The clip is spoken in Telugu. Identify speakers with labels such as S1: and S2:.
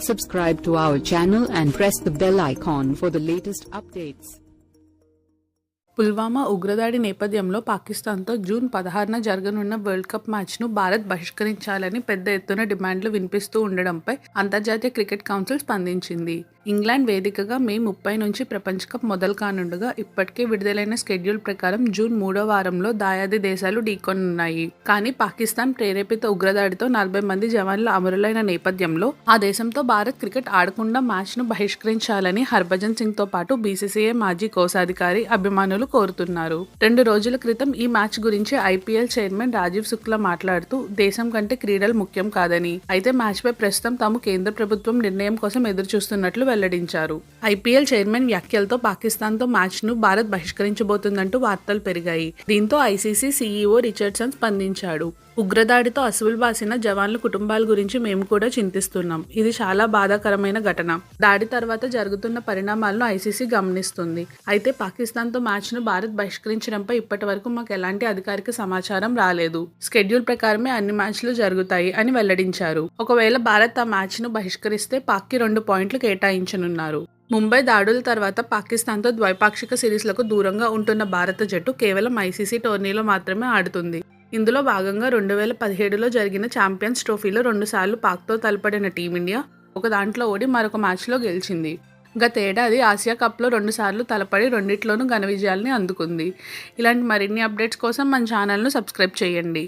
S1: Subscribe to our channel and press the bell icon for the latest updates.
S2: Pulwama ఉగ్రదాడి నేపథ్యంలో పాకిస్తాన్తో జూన్ 16న జరగనున్న వరల్డ్ కప్ మ్యాచ్ను భారత్ బహిష్కరించాలని పెద్ద ఎత్తున డిమాండ్లు వినిపిస్తూ ఉండడంపై అంతర్జాతీయ క్రికెట్ కౌన్సిల్ స్పందించింది. ఇంగ్లాండ్ వేదికగా మే 30 నుంచి ప్రపంచ కప్ మొదలు కానుండగా ఇప్పటికే విడుదలైన షెడ్యూల్ ప్రకారం జూన్ 3వ వారంలో దాయాది దేశాలు ఢీకొనున్నాయి. కానీ పాకిస్తాన్ ప్రేరేపిత ఉగ్రదాడితో 40 మంది జవాన్లు అమరులైన నేపథ్యంలో ఆ దేశంతో భారత్ క్రికెట్ ఆడకుండా మ్యాచ్ను బహిష్కరించాలని హర్భజన్ సింగ్తో పాటు బీసీసీఐ మాజీ కోశాధికారి అభిమానులు కోరుతున్నారు. 2 రోజుల క్రితం ఈ మ్యాచ్ గురించి ఐపీఎల్ చైర్మన్ రాజీవ్ శుక్లా మాట్లాడుతూ దేశం కంటే క్రీడలు ముఖ్యం కాదని, అయితే మ్యాచ్ పై ప్రస్తుతం తాము కేంద్ర ప్రభుత్వం నిర్ణయం కోసం ఎదురుచూస్తున్నట్లు వెల్లడించారు. ఐపీఎల్ చైర్మన్ వ్యాఖ్యలతో పాకిస్తాన్తో మ్యాచ్ను భారత్ బహిష్కరించబోతుందంటూ వార్తలు పెరిగాయి. దీంతో ఐసీసీ సీఈఓ రిచర్డ్సన్ స్పందించాడు. ఉగ్రదాడితో అసువులు బాసిన జవాన్ల కుటుంబాల గురించి మేము కూడా చింతిస్తున్నాం. ఇది చాలా బాధాకరమైన ఘటన. దాడి తర్వాత జరుగుతున్న పరిణామాలను ఐసీసీ గమనిస్తుంది. అయితే పాకిస్తాన్తో మ్యాచ్ను భారత్ బహిష్కరించడంపై ఇప్పటి వరకు మాకు ఎలాంటి అధికారిక సమాచారం రాలేదు. షెడ్యూల్ ప్రకారమే అన్ని మ్యాచ్లు జరుగుతాయి అని వెల్లడించారు. ఒకవేళ భారత్ ఆ మ్యాచ్ను బహిష్కరిస్తే పాక్కి 2 పాయింట్లు కేటాయించనున్నారు. ముంబై దాడుల తర్వాత పాకిస్తాన్తో ద్వైపాక్షిక సిరీస్లకు దూరంగా ఉంటున్న భారత జట్టు కేవలం ఐసీసీ టోర్నీలో మాత్రమే ఆడుతుంది. ఇందులో భాగంగా 2017లో జరిగిన ఛాంపియన్స్ ట్రోఫీలో 2 సార్లు పాక్తో తలపడిన టీమిండియా ఒక దాంట్లో ఓడి మరొక మ్యాచ్లో గెలిచింది. గతేడాది ఆసియా కప్లో 2 సార్లు తలపడి రెండిట్లోనూ ఘన విజయాల్ని అందుకుంది. ఇలాంటి మరిన్ని అప్డేట్స్ కోసం మన ఛానల్ను సబ్స్క్రైబ్ చేయండి.